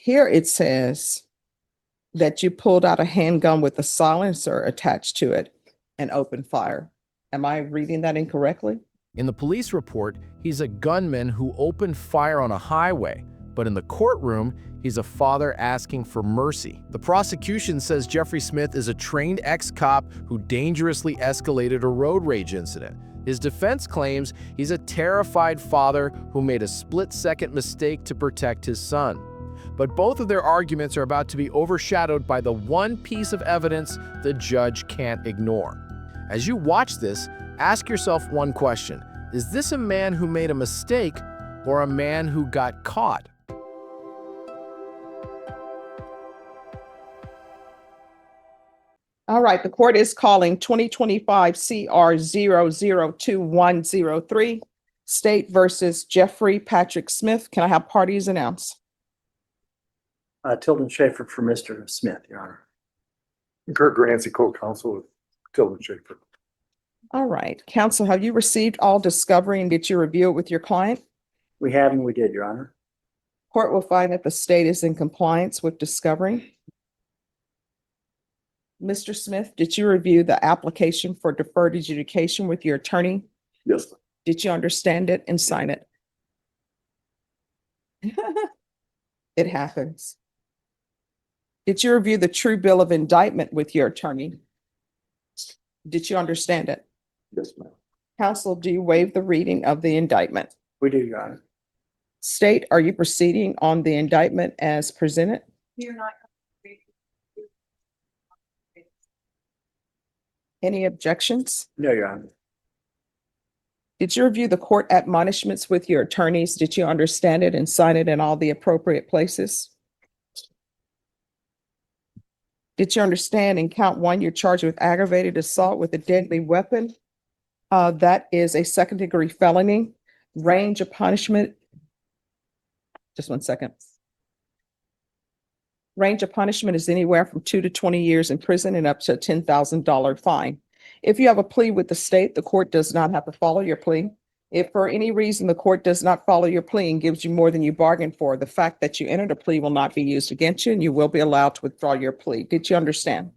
Here it says that you pulled out a handgun with a silencer attached to it and opened fire. Am I reading that incorrectly? In the police report, he's a gunman who opened fire on a highway, but in the courtroom, he's a father asking for mercy. The prosecution says Jeffrey Smith is a trained ex-cop who dangerously escalated a road rage incident. His defense claims he's a terrified father who made a split-second mistake to protect his son. But both of their arguments are about to be overshadowed by the one piece of evidence the judge can't ignore. As you watch this, ask yourself one question. Is this a man who made a mistake or a man who got caught? All right, the court is calling 2025 CR 002103, State versus Jeffrey Patrick Smith. Can I have parties announced? Tilden Schaefer for Mr. Smith, Your Honor. Kurt Grancy, co-counsel with Tilden Schaefer. All right, counsel, have you received all discovery and did you review it with your client? We have and we did, Your Honor. Court will find that the state is in compliance with discovery. Mr. Smith, did you review the application for deferred adjudication with your attorney? Yes. Did you understand it and sign it? It happens. Did you review the true bill of indictment with your attorney? Did you understand it? Yes, ma'am. Counsel, do you waive the reading of the indictment? We do, Your Honor. State, are you proceeding on the indictment as presented? You're not. Any objections? No, Your Honor. Did you review the court admonishments with your attorneys? Did you understand it and sign it in all the appropriate places? Did you understand in count one, you're charged with aggravated assault with a deadly weapon? That is a second-degree felony. Range of punishment. Just 1 second. Range of punishment is anywhere from 2 to 20 years in prison and up to a $10,000 fine. If you have a plea with the state, the court does not have to follow your plea. If for any reason the court does not follow your plea and gives you more than you bargained for, the fact that you entered a plea will not be used against you and you will be allowed to withdraw your plea. Did you understand?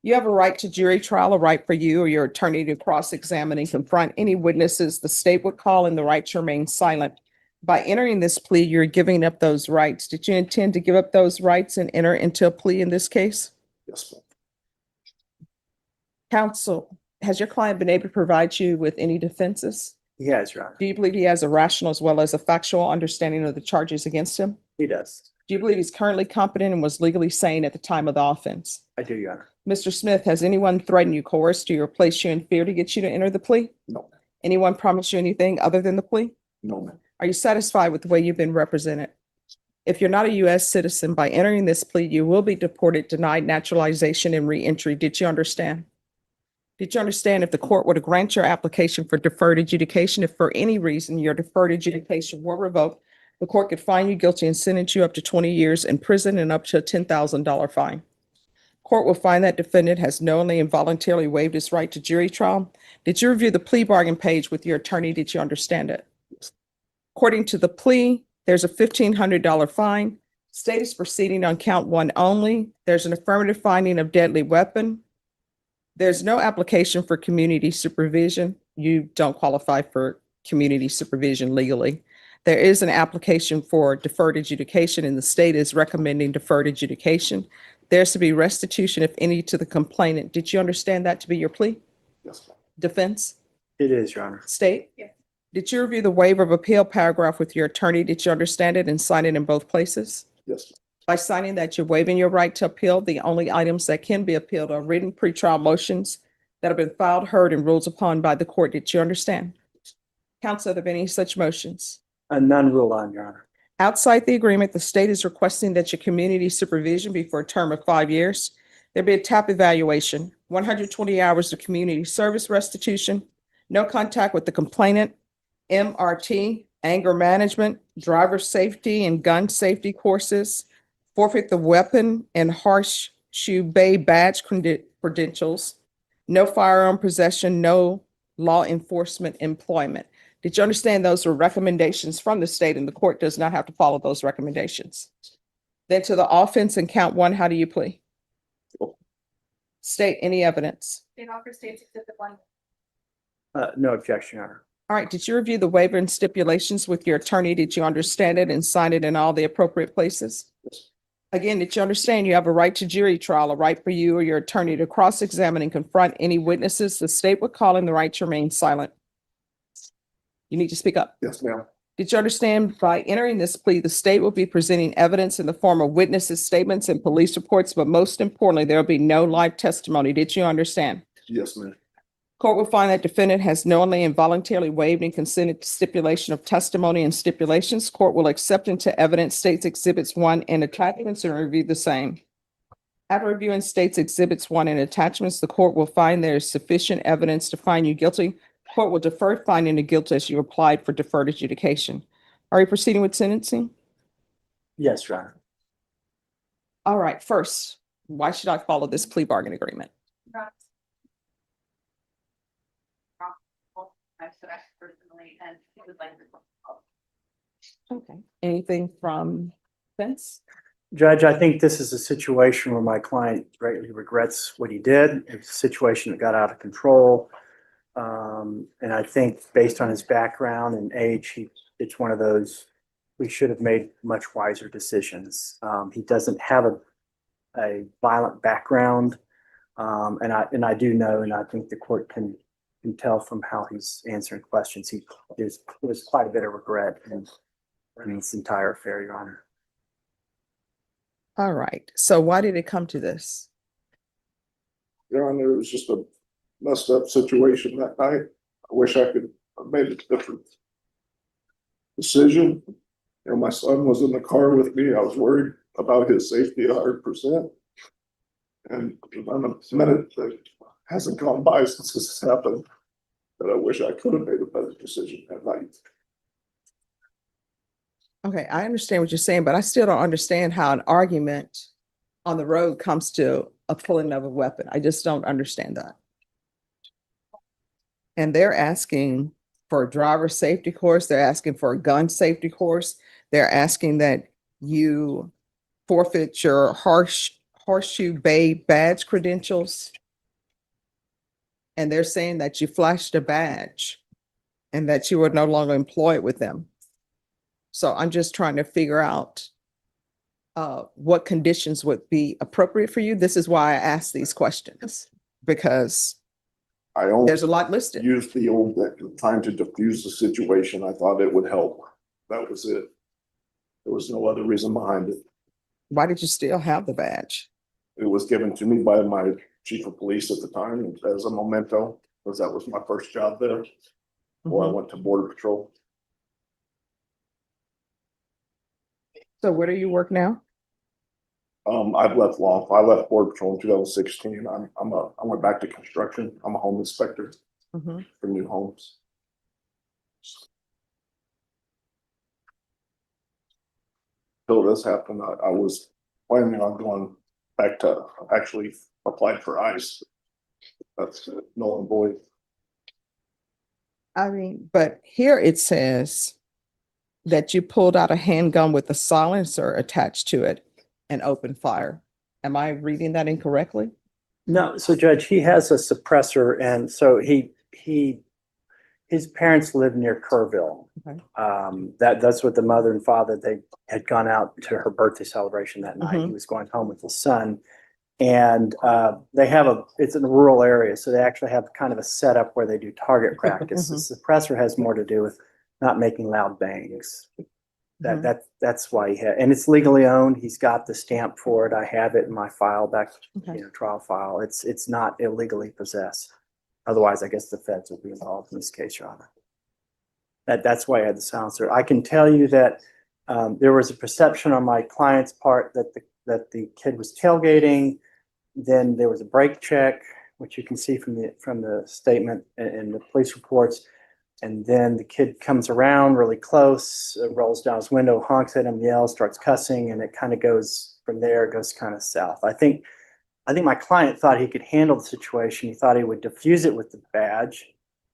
You have a right to jury trial, a right for you or your attorney to cross-examine and confront any witnesses the state would call, and the right to remain silent. By entering this plea, you're giving up those rights. Did you intend to give up those rights and enter into a plea in this case? Yes, ma'am. Counsel, has your client been able to provide you with any defenses? He has, Your Honor. Do you believe he has a rational as well as a factual understanding of the charges against him? He does. Do you believe he's currently competent and was legally sane at the time of the offense? I do, Your Honor. Mr. Smith, has anyone threatened you, coerced you, or placed you in fear to get you to enter the plea? No, ma'am. Anyone promised you anything other than the plea? No, ma'am. Are you satisfied with the way you've been represented? If you're not a U.S. citizen, by entering this plea, you will be deported, denied naturalization, and reentry. Did you understand? Did you understand if the court were to grant your application for deferred adjudication, if for any reason your deferred adjudication were revoked, the court could find you guilty and sentence you up to 20 years in prison and up to a $10,000 fine? Court will find that defendant has knowingly and voluntarily waived his right to jury trial. Did you review the plea bargain page with your attorney? Did you understand it? According to the plea, there's a $1,500 fine. State is proceeding on count one only. There's an affirmative finding of deadly weapon. There's no application for community supervision. You don't qualify for community supervision legally. There is an application for deferred adjudication, and the state is recommending deferred adjudication. There's to be restitution, if any, to the complainant. Did you understand that to be your plea? Yes, ma'am. Defense? It is, Your Honor. State? Yes. Did you review the waiver of appeal paragraph with your attorney? Did you understand it and sign it in both places? Yes, ma'am. By signing that, you're waiving your right to appeal. The only items that can be appealed are written pretrial motions that have been filed, heard, and ruled upon by the court. Did you understand? Counsel, are there any such motions? None ruled on, Your Honor. Outside the agreement, the state is requesting that your community supervision be for a term of 5 years. There be a TAP evaluation, 120 hours of community service restitution, no contact with the complainant, MRT, anger management, driver safety and gun safety courses, forfeit the weapon and horseshoe bay badge credentials, no firearm possession, no law enforcement employment. Did you understand those were recommendations from the state and the court does not have to follow those recommendations? Then to the offense and count one, how do you plea? State any evidence. No objection, Your Honor. All right, did you review the waiver and stipulations with your attorney? Did you understand it and sign it in all the appropriate places? Again, did you understand you have a right to jury trial, a right for you or your attorney to cross-examine and confront any witnesses the state would call in the right to remain silent? You need to speak up. Yes, ma'am. Did you understand by entering this plea, the state will be presenting evidence in the form of witnesses' statements and police reports, but most importantly, there will be no live testimony. Did you understand? Yes, ma'am. Court will find that defendant has knowingly and voluntarily waived and consented to stipulation of testimony and stipulations. Court will accept into evidence states exhibits 1 and attachments and review the same. After reviewing states exhibits 1 and attachments, the court will find there is sufficient evidence to find you guilty. Court will defer finding of guilt as you applied for deferred adjudication. Are you proceeding with sentencing? Yes, Your Honor. All right, first, why should I follow this plea bargain agreement? Okay. Anything from Vince? Judge, I think this is a situation where my client greatly regrets what he did. It's a situation that got out of control. And I think based on his background and age, it's one of those, we should have made much wiser decisions. He doesn't have a violent background. And I do know, and I think the court can tell from how he's answering questions, there's quite a bit of regret in this entire affair, Your Honor. All right, so why did it come to this? Your Honor, it was just a messed up situation that night. I wish I could have made a different decision. You know, my son was in the car with me. I was worried about his safety 100%. And on a minute that hasn't gone by since this has happened, that I wish I could have made a better decision that night. Okay, I understand what you're saying, but I still don't understand how an argument on the road comes to a pulling of a weapon. I just don't understand that. And they're asking for a driver safety course. They're asking for a gun safety course. They're asking that you forfeit your Horseshoe Bay badge credentials. And they're saying that you flashed a badge and that you were no longer employed with them. So I'm just trying to figure out what conditions would be appropriate for you. This is why I asked these questions, because I only there's a lot listed. used the old time to diffuse the situation. I thought it would help. That was it. There was no other reason behind it. Why did you still have the badge? It was given to me by my chief of police at the time as a memento, because that was my first job there. Before I went to Border Patrol. So where do you work now? I've left I left Border Patrol in 2016. I went back to construction. I'm a home inspector Mhm. for new homes. Till this happened, I was planning on going back to actually apply for ICE. That's null and void. I mean, but here it says that you pulled out a handgun with a silencer attached to it and opened fire. Am I reading that incorrectly? No, so Judge, he has a suppressor, and so his parents live near Kerrville. Okay. That's what the mother and father, they had gone out to her birthday celebration that night. He was going home with his son. And they have it's in a rural area, so they actually have kind of a setup where they do target practice. The suppressor has more to do with not making loud bangs. That's why he had, and it's legally owned. He's got the stamp for it. I have it in my file back, Okay. Trial file. It's not illegally possessed. Otherwise, I guess the feds would be involved in this case, Your Honor. That's why I had the silencer. I can tell you that there was a perception on my client's part that the kid was tailgating. Then there was a brake check, which you can see from the statement and the police reports. And then the kid comes around really close, rolls down his window, honks at him, yells, starts cussing, and it kind of goes from there, it goes kind of south. I think my client thought he could handle the situation. He thought he would diffuse it with the badge.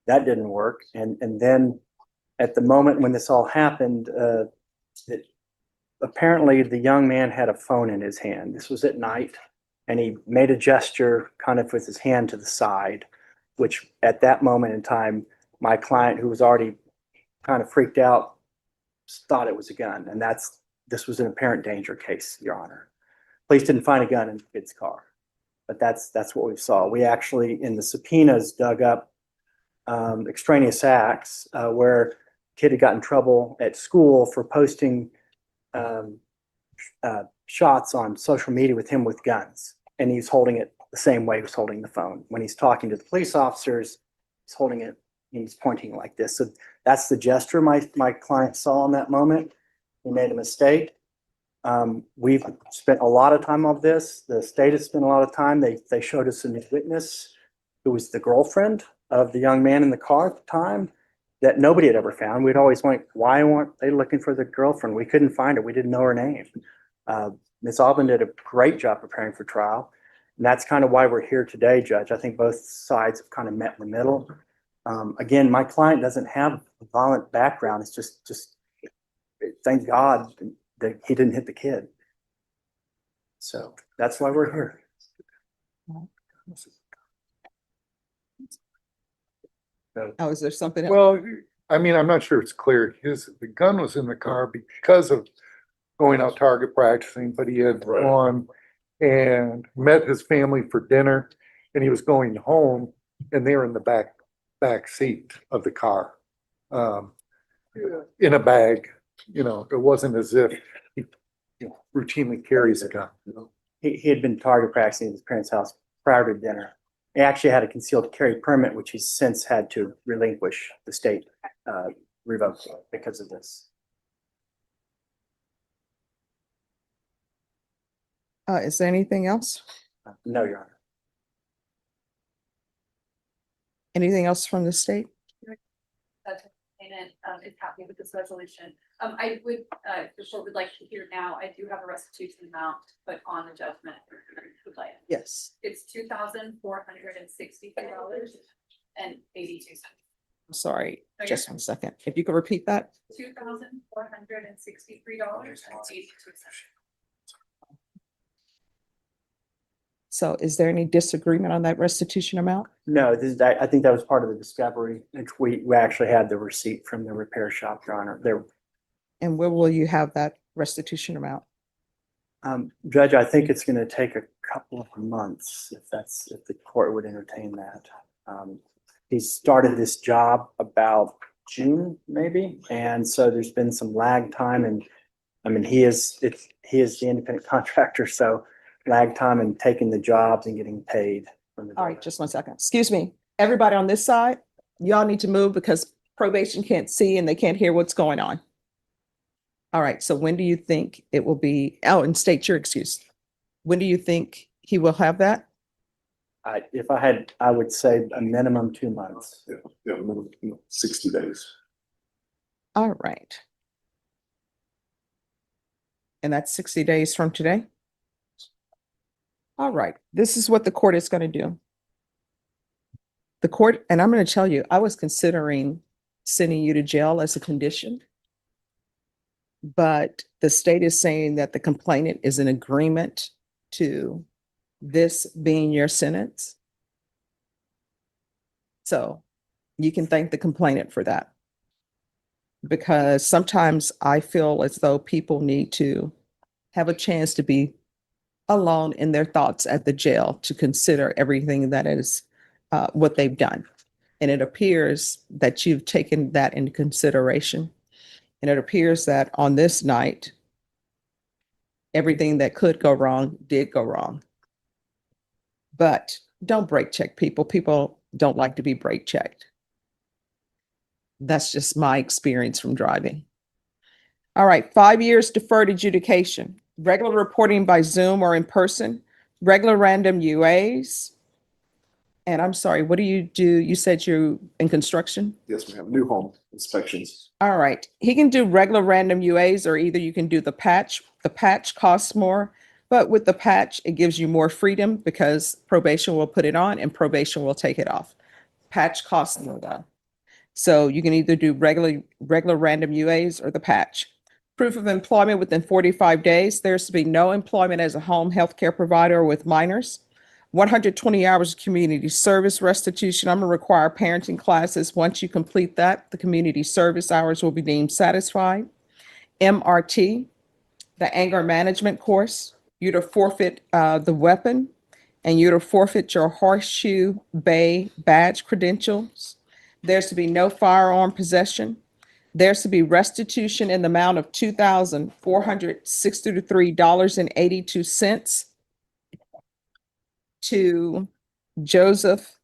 That didn't work. And then at the moment when this all happened, apparently the young man had a phone in his hand. This was at night, and he made a gesture kind of with his hand to the side, which at that moment in time, my client, who was already kind of freaked out, thought it was a gun. And this was an apparent danger case, Your Honor. Police didn't find a gun in the kid's car, but that's what we saw. We actually, in the subpoenas, dug up extraneous acts where kid had got in trouble at school for posting shots on social media with him with guns. And he's holding it the same way he was holding the phone. When he's talking to the police officers, he's holding it, and he's pointing like this. So that's the gesture my client saw in that moment. He made a mistake. We've spent a lot of time on this. The state has spent a lot of time. They showed us a new witness who was the girlfriend of the young man in the car at the time that nobody had ever found. We'd always wondered, why weren't they looking for the girlfriend? We couldn't find her. We didn't know her name. Ms. Alban did a great job preparing for trial. And that's kind of why we're here today, Judge. I think both sides have kind of met in the middle. Again, my client doesn't have a violent background. It's just thank God that he didn't hit the kid. So that's why we're here. Oh, is there something else? Well, I mean, I'm not sure it's clear. The gun was in the car because of going out target practicing, but he had Right. gone and met his family for dinner, and he was going home, and they were in the back seat of the car, in a bag. You know, it wasn't as if he routinely carries a gun. He had been target practicing at his parents' house prior to dinner. He actually had a concealed carry permit, which he's since had to relinquish. The state revoked because of this. Is there anything else? No, Your Honor. Anything else from the state? Defendant is happy with this resolution. I would, the court would like to hear now, I do have a restitution amount put on the judgment. If you would like. Yes. It's $2,463.82. I'm sorry, Okay. just 1 second. If you could repeat that? $2,463.82. So is there any disagreement on that restitution amount? No, I think that was part of the discovery. We actually had the receipt from the repair shop, Your Honor. There, And where will you have that restitution amount? Judge, I think it's going to take a couple of months if the court would entertain that. He started this job about June, maybe, and so there's been some lag time. And I mean, he is the independent contractor, so lag time in taking the jobs and getting paid. All right, just 1 second. Excuse me. Everybody on this side, y'all need to move because probation can't see and they can't hear what's going on. All right, so when do you think it will be, and state your excuse. When do you think he will have that? If I had, I would say a minimum 2 months. Yeah, 60 days. All right. And that's 60 days from today? All right, this is what the court is going to do. The court, and I'm going to tell you, I was considering sending you to jail as a condition. But the state is saying that the complainant is in agreement to this being your sentence. So you can thank the complainant for that. Because sometimes I feel as though people need to have a chance to be alone in their thoughts at the jail to consider everything that is what they've done. And it appears that you've taken that into consideration. And it appears that on this night, everything that could go wrong did go wrong. But don't brake check people. People don't like to be brake checked. That's just my experience from driving. All right, 5 years deferred adjudication, regular reporting by Zoom or in person, regular random UAs. And I'm sorry, what do? You said you're in construction? Yes, we have new home inspections. All right, he can do regular random UAs or either you can do the patch. The patch costs more, but with the patch, it gives you more freedom because probation will put it on and probation will take it off. Patch costs more though. So you can either do regular random UAs or the patch. Proof of employment within 45 days. There's to be no employment as a home health care provider or with minors. 120 hours of community service restitution. I'm going to require parenting classes. Once you complete that, the community service hours will be deemed satisfied. MRT, the anger management course. You're to forfeit the weapon, and you're to forfeit your horseshoe bay badge credentials. There's to be no firearm possession. There's to be restitution in the amount of $2,463.82 to Joseph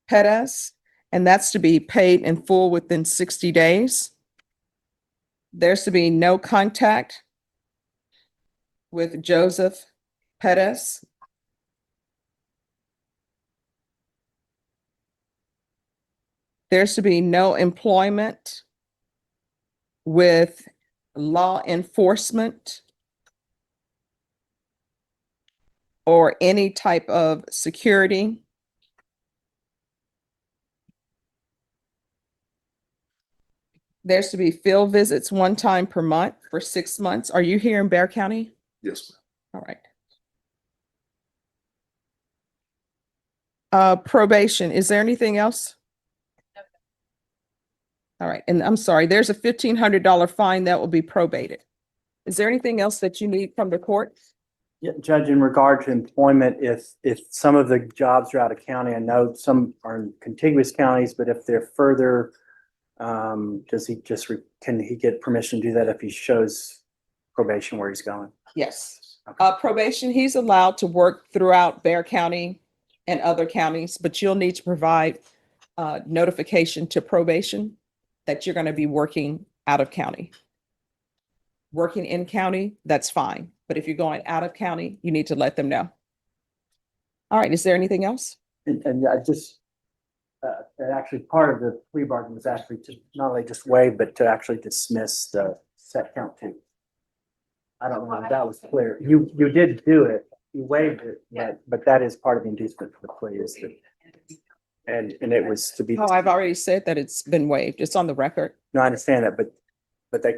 Pettis, and that's to be paid in full within 60 days. There's to be no contact with Joseph Pettis. There's to be no employment with law enforcement or any type of security. There's to be field visits one time per month for 6 months. Are you here in Bear County? Yes, ma'am. All right. Probation, is there anything else? All right, and I'm sorry, there's a $1,500 fine that will be probated. Is there anything else that you need from the court? Yeah, Judge, in regard to employment, if some of the jobs are out of county, I know some are in contiguous counties, but if they're further, does he just, can he get permission to do that if he shows probation where he's going? Yes. Okay. Probation, he's allowed to work throughout Bear County and other counties, but you'll need to provide notification to probation that you're going to be working out of county. Working in county, that's fine. But if you're going out of county, you need to let them know. All right, is there anything else? And I just, and actually part of the plea bargain was actually to not only just waive, but to actually dismiss the set count two. I don't know if that was clear. You did do it, you waived it, but that is part of the inducement for the plea is that, and it was to be. Oh, I've already said that it's been waived. It's on the record. No, I understand that, but they,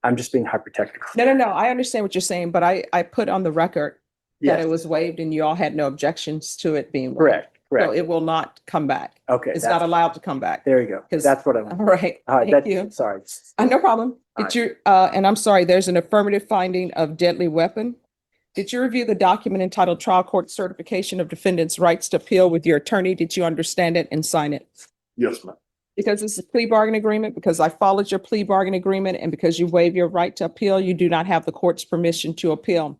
I'm just being hyper-technical. No. I understand what you're saying, but I put on the record that Yes, it was waived and you all had no objections to it being waived. correct, So correct. it will not come back. Okay. It's not allowed to come back. There you go. 'Cause- That's what I All want. right, All right, thank you. sorry. No problem. All Did you, and I'm sorry, there's an affirmative finding of deadly weapon. Did you review the document entitled Trial Court Certification of Defendant's Rights to Appeal with your attorney? Did you understand it and sign it? Yes, ma'am. Because it's a plea bargain agreement, because I followed your plea bargain agreement, and because you waive your right to appeal, you do not have the court's permission to appeal.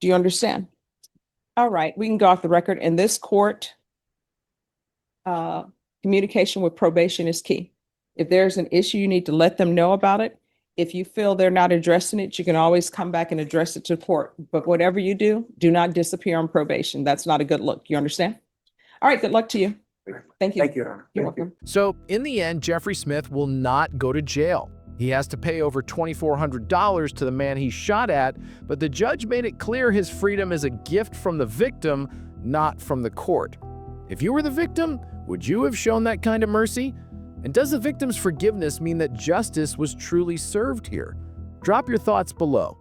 Do you understand? All right, we can go off the record. In this court, communication with probation is key. If there's an issue, you need to let them know about it. If you feel they're not addressing it, you can always come back and address it to court. But whatever you do not disappear on probation. That's not a good look. You understand? All right, good luck to you. Thank you. Thank you, Your Honor. You're Thank you. welcome. So in the end, Jeffrey Smith will not go to jail. He has to pay over $2,400 to the man he shot at, but the judge made it clear his freedom is a gift from the victim, not from the court. If you were the victim, would you have shown that kind of mercy? And does the victim's forgiveness mean that justice was truly served here? Drop your thoughts below.